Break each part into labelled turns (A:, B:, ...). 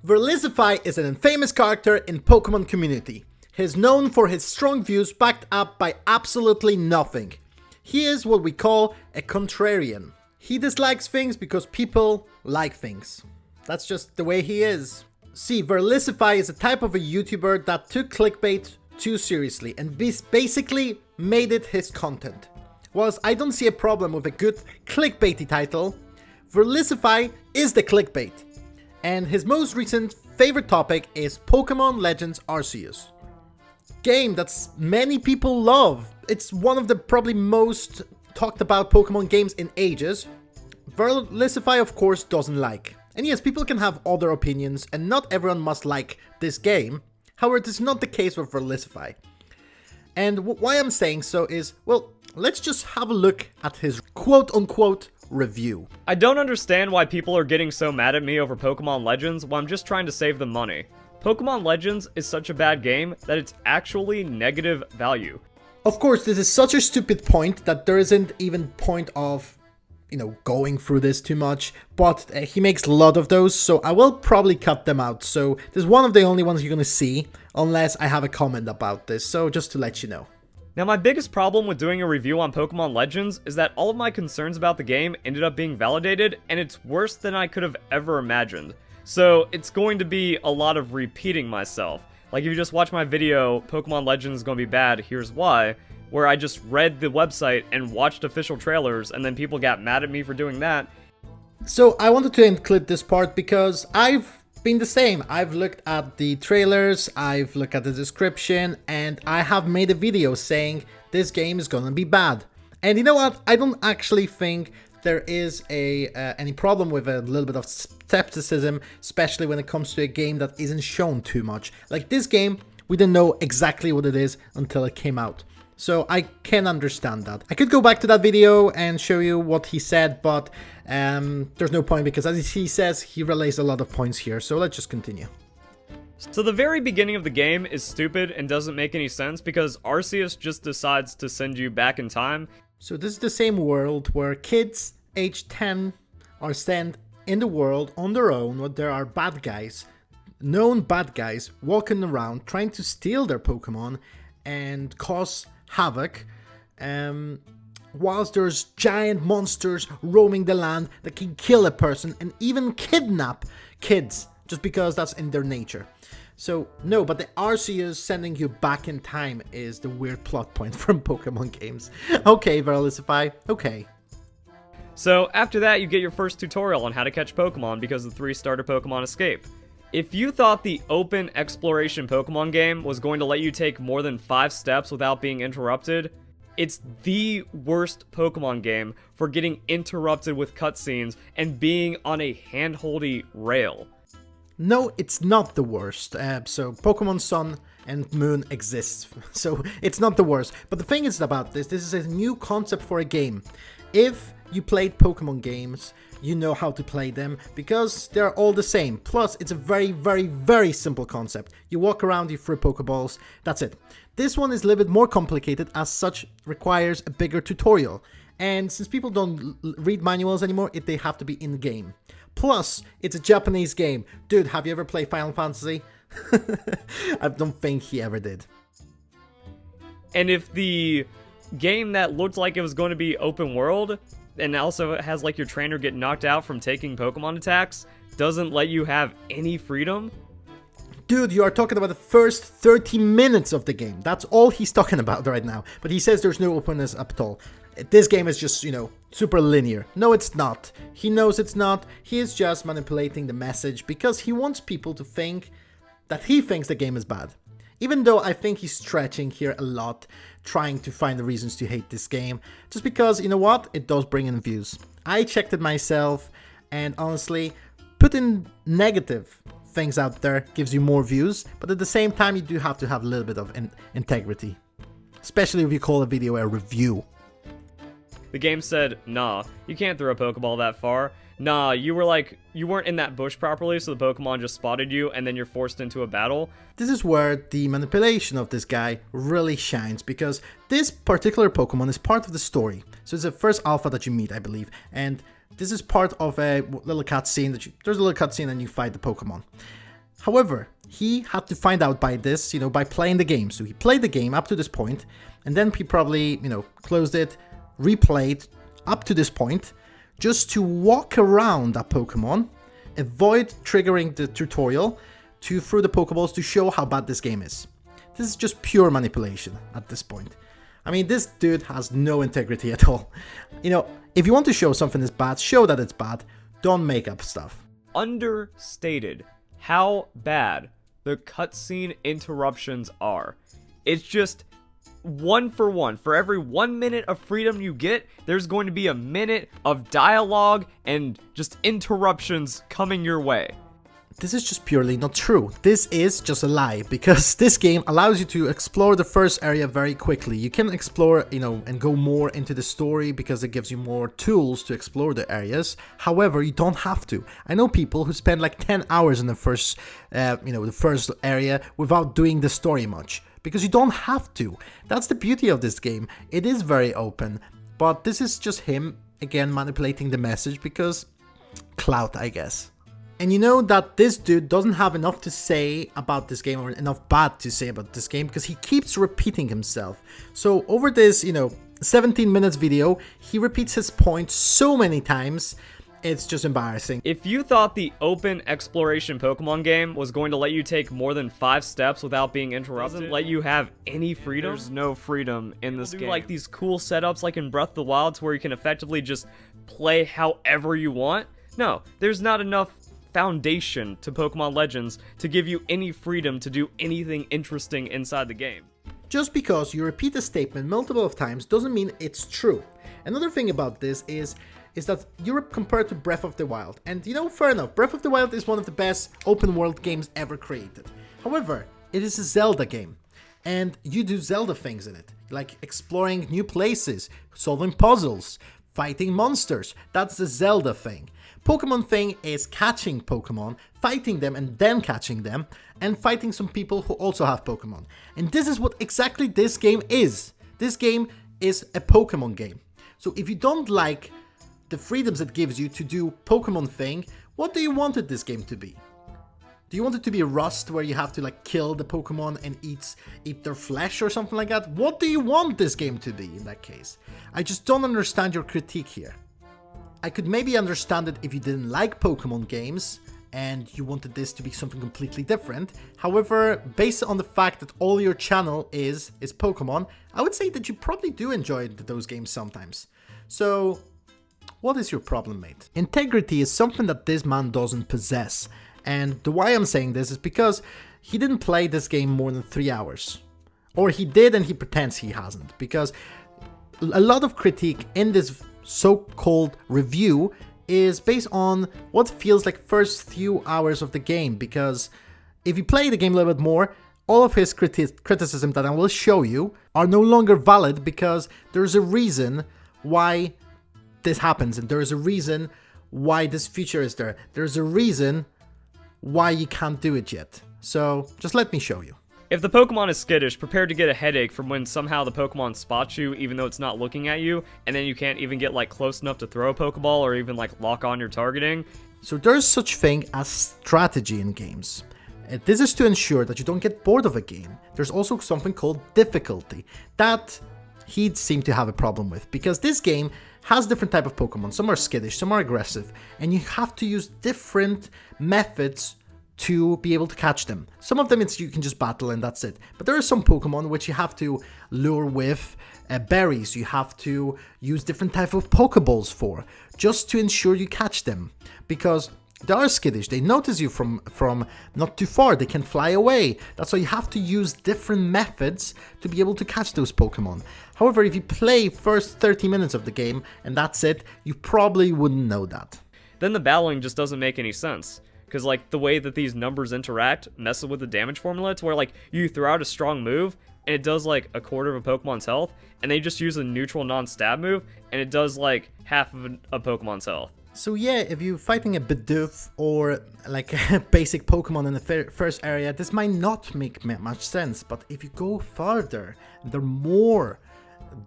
A: Verlisify is an infamous character in Pokemon community. He is known for his strong views backed up by absolutely nothing. He is what we call a contrarian. He dislikes things because people like things. That's just the way he is. See, Verlisify is a type of a YouTuber that took clickbait too seriously and basically made it his content. Whilst I don't see a problem with a good clickbaity title, Verlisify is the clickbait. And his most recent favorite topic is Pokemon Legends Arceus. Game that many people love. It's one of the probably most talked about Pokemon games in ages. Velisify of course doesn't like. And yes, people can have other opinions and not everyone must like this game. However, it is not the case with Velisify. And why I'm saying so is, well, let's just have a look at his quote-unquote review.
B: I don't understand why people are getting so mad at me over Pokemon Legends when I'm just trying to save them money. Pokemon Legends is such a bad game that it's actually negative value.
A: Of course, this is such a stupid point that there isn't even point of, going through this too much, but he makes a lot of those, so I will probably cut them out. So this is one of the only ones you're gonna see, unless I have a comment about this, so just to let you know.
B: Now, my biggest problem with doing a review on Pokemon Legends is that all of my concerns about the game ended up being validated, and it's worse than I could have ever imagined. So it's going to be a lot of repeating myself. Like if you just watch my video, Pokemon Legends is going to be bad, here's why, where I just read the website and watched official trailers, and then people got mad at me for doing that.
A: So I wanted to include this part because I've been the same. I've looked at the trailers, I've looked at the description, and I have made a video saying this game is gonna be bad. And you know what? I don't actually think there is any problem with a little bit of skepticism, especially when it comes to a game that isn't shown too much. Like this game, we didn't know exactly what it is until it came out. So I can understand that. I could go back to that video and show you what he said, but there's no point because as he says, he relays a lot of points here. So let's just continue.
B: So the very beginning of the game is stupid and doesn't make any sense because Arceus just decides to send you back in time.
A: So this is the same world where kids age 10 are sent in the world on their own, where there are bad guys, known bad guys, walking around trying to steal their Pokemon and cause havoc, whilst there's giant monsters roaming the land that can kill a person and even kidnap kids just because that's in their nature. So no, but the Arceus sending you back in time is the weird plot point from Pokemon games. Okay, Velisify, okay.
B: So after that, you get your first tutorial on how to catch Pokemon because the 3 starter Pokemon escape. If you thought the open exploration Pokemon game was going to let you take more than 5 steps without being interrupted, it's the worst Pokemon game for getting interrupted with cutscenes and being on a handholdy rail.
A: No, it's not the worst. So Pokemon Sun and Moon exists, so it's not the worst. But the thing is about this is a new concept for a game. If you played Pokemon games, you know how to play them because they're all the same. Plus, it's a very, very, very simple concept. You walk around, you throw Pokeballs, that's it. This one is a little bit more complicated, as such requires a bigger tutorial. And since people don't read manuals anymore, they have to be in-game. Plus, it's a Japanese game. Dude, have you ever played Final Fantasy? I don't think he ever did.
B: And if the game that looked like it was going to be open world, and also it has like your trainer get knocked out from taking Pokemon attacks, doesn't let you have any freedom?
A: Dude, you are talking about the first 30 minutes of the game. That's all he's talking about right now. But he says there's no openness at all. This game is just, super linear. No, it's not. He knows it's not. He is just manipulating the message because he wants people to think that he thinks the game is bad. Even though I think he's stretching here a lot, trying to find the reasons to hate this game. Just because, you know what? It does bring in views. I checked it myself, and honestly, putting negative things out there gives you more views, but at the same time, you do have to have a little bit of integrity. Especially if you call a video a review.
B: The game said, nah, you can't throw a Pokeball that far. Nah, you weren't in that bush properly, so the Pokemon just spotted you, and then you're forced into a battle.
A: This is where the manipulation of this guy really shines, because this particular Pokemon is part of the story. So it's the first alpha that you meet, I believe, and this is part of a little cutscene there's a little cutscene and you fight the Pokemon. However, he had to find out by this, by playing the game. So he played the game up to this point, and then he probably, closed it, replayed up to this point, just to walk around that Pokemon, avoid triggering the tutorial, to throw the Pokeballs to show how bad this game is. This is just pure manipulation at this point. I mean, this dude has no integrity at all. If you want to show something is bad, show that it's bad. Don't make up stuff.
B: Understated how bad the cutscene interruptions are. It's just 1 for 1. For every 1 minute of freedom you get, there's going to be a minute of dialogue and just interruptions coming your way.
A: This is just purely not true. This is just a lie, because this game allows you to explore the first area very quickly. You can explore, and go more into the story because it gives you more tools to explore the areas. However, you don't have to. I know people who spend like 10 hours in the first, the first area without doing the story much, because you don't have to. That's the beauty of this game. It is very open, but this is just him, again, manipulating the message because clout, I guess. And you know that this dude doesn't have enough to say about this game, or enough bad to say about this game, because he keeps repeating himself. So over this, 17 minutes video, he repeats his point so many times, it's just embarrassing.
B: If you thought the open exploration Pokemon game was going to let you take more than 5 steps without being interrupted, doesn't let you have any freedom, there's no freedom in this game. Like these cool setups like in Breath of the Wild where you can effectively just play however you want. No, there's not enough foundation to Pokemon Legends to give you any freedom to do anything interesting inside the game.
A: Just because you repeat a statement multiple of times doesn't mean it's true. Another thing about this is that Europe compared to Breath of the Wild, and fair enough, Breath of the Wild is one of the best open world games ever created. However, it is a Zelda game, and you do Zelda things in it, like exploring new places, solving puzzles, fighting monsters. That's the Zelda thing. Pokemon thing is catching Pokemon, fighting them and then catching them, and fighting some people who also have Pokemon. And this is what exactly this game is. This game is a Pokemon game. So if you don't like the freedoms it gives you to do Pokemon thing, what do you want this game to be? Do you want it to be Rust, where you have to kill the Pokemon and eat their flesh or something like that? What do you want this game to be in that case? I just don't understand your critique here. I could maybe understand it if you didn't like Pokemon games and you wanted this to be something completely different. However, based on the fact that all your channel is Pokemon, I would say that you probably do enjoy those games sometimes. So, what is your problem, mate? Integrity is something that this man doesn't possess. And the why I'm saying this is because he didn't play this game more than 3 hours. Or he did and he pretends he hasn't. Because a lot of critique in this so-called review is based on what feels like first few hours of the game, because if you play the game a little bit more, all of his criticism that I will show you are no longer valid, because there's a reason why this happens, and there is a reason why this feature is there. There's a reason why you can't do it yet. So just let me show you.
B: If the Pokemon is skittish, prepare to get a headache from when somehow the Pokemon spots you even though it's not looking at you, and then you can't even get close enough to throw a Pokeball or even lock on your targeting.
A: So there's such thing as strategy in games. This is to ensure that you don't get bored of a game. There's also something called difficulty that he'd seem to have a problem with, because this game has different type of Pokemon. Some are skittish, some are aggressive, and you have to use different methods to be able to catch them. Some of them you can just battle and that's it. But there are some Pokemon which you have to lure with berries. You have to use different type of Pokeballs for, just to ensure you catch them. Because they are skittish, they notice you from not too far, they can fly away. That's why you have to use different methods to be able to catch those Pokemon. However, if you play first 30 minutes of the game and that's it, you probably wouldn't know that.
B: Then the battling just doesn't make any sense. Because, the way that these numbers interact messes with the damage formula to where, you throw out a strong move, and it does, a quarter of a Pokemon's health, and they just use a neutral non-stab move, and it does, half of a Pokemon's health.
A: So yeah, if you're fighting a Bidoof or, a basic Pokemon in the first area, this might not make much sense, but if you go further, they're more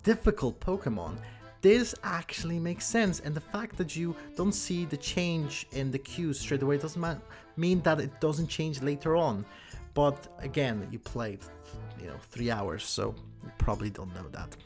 A: difficult Pokemon, this actually makes sense. And the fact that you don't see the change in the queues straight away doesn't mean that it doesn't change later on. But again, you played, 3 hours, so you probably don't know that.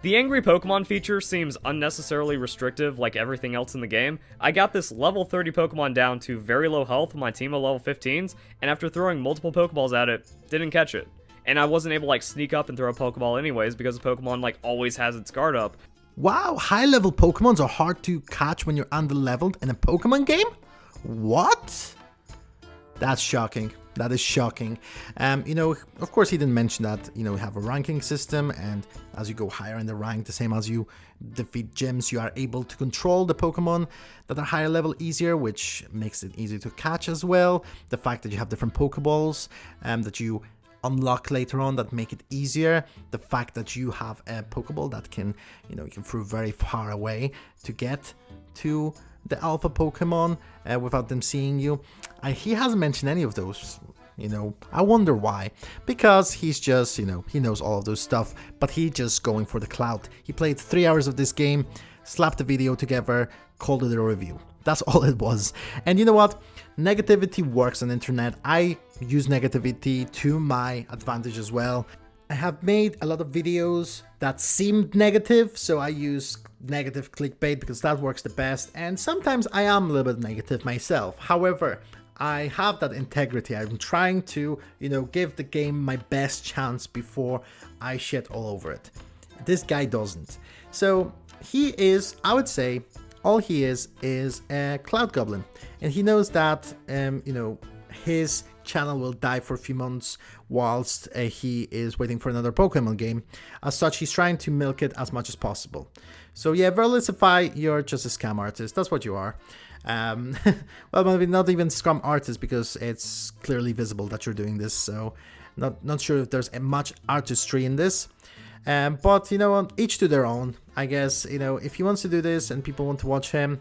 B: The Angry Pokemon feature seems unnecessarily restrictive like everything else in the game. I got this level 30 Pokemon down to very low health with my team of level 15s, and after throwing multiple Pokeballs at it, didn't catch it. And I wasn't able to like sneak up and throw a Pokeball anyways because the Pokemon like always has its guard up.
A: Wow, high level Pokemons are hard to catch when you're under-leveled in a Pokemon game? What? That's shocking. That is shocking. Of course he didn't mention that, we have a ranking system, and as you go higher in the rank, the same as you defeat gyms, you are able to control the Pokemon that are higher level easier, which makes it easier to catch as well. The fact that you have different Pokeballs that you unlock later on that make it easier. The fact that you have a Pokeball that can, you can throw very far away to get to the alpha Pokemon without them seeing you. He hasn't mentioned any of those. I wonder why. Because he's just, he knows all of those stuff, but he's just going for the clout. He played 3 hours of this game, slapped the video together, called it a review. That's all it was. And you know what? Negativity works on the internet. I use negativity to my advantage as well. I have made a lot of videos that seemed negative, so I use negative clickbait because that works the best, and sometimes I am a little bit negative myself. However, I have that integrity. I'm trying to, give the game my best chance before I shit all over it. This guy doesn't. So he is, I would say, all he is a Clout Goblin, and he knows that, his channel will die for a few months whilst he is waiting for another Pokemon game. As such, he's trying to milk it as much as possible. So yeah, Verlisify, you're just a scam artist. That's what you are. Well, maybe not even scam artist because it's clearly visible that you're doing this. So not sure if there's much artistry in this. But each to their own. I guess if he wants to do this and people want to watch him,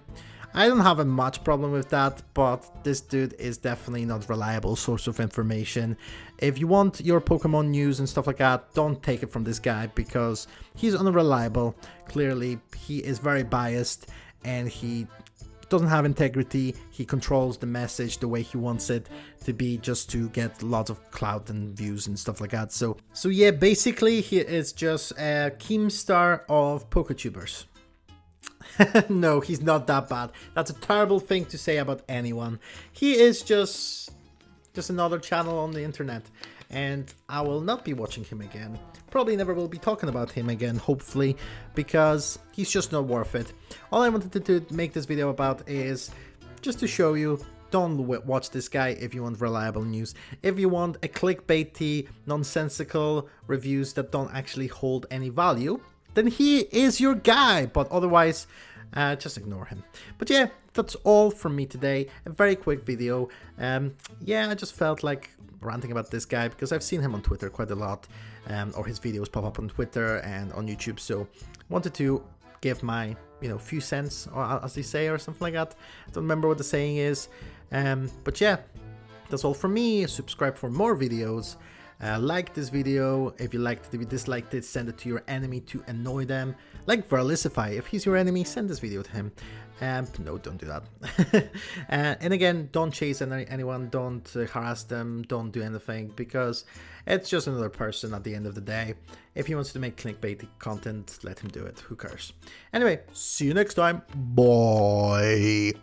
A: I don't have a much problem with that, but this dude is definitely not a reliable source of information. If you want your Pokemon news and stuff like that, don't take it from this guy because he's unreliable. Clearly, he is very biased and he doesn't have integrity. He controls the message the way he wants it to be just to get lots of clout and views and stuff like that. So yeah, basically he is just a Keemstar of PokeTubers. No, he's not that bad. That's a terrible thing to say about anyone. He is just another channel on the internet, and I will not be watching him again. Probably never will be talking about him again, hopefully, because he's just not worth it. All I wanted to make this video about is just to show you, don't watch this guy if you want reliable news. If you want a clickbaity, nonsensical reviews that don't actually hold any value, then he is your guy, but otherwise, just ignore him. But yeah, that's all from me today. A very quick video. Yeah, I just felt like ranting about this guy because I've seen him on Twitter quite a lot, or his videos pop up on Twitter and on YouTube. So wanted to give my few cents, or as they say, or something like that. I don't remember what the saying is. But yeah, that's all from me. Subscribe for more videos. Like this video. If you liked it, if you disliked it, send it to your enemy to annoy them. Like Verlisify, if he's your enemy, send this video to him. No, don't do that. And again, don't chase anyone, don't harass them, don't do anything, because it's just another person at the end of the day. If he wants to make clickbait content, let him do it. Who cares? Anyway, see you next time. Bye.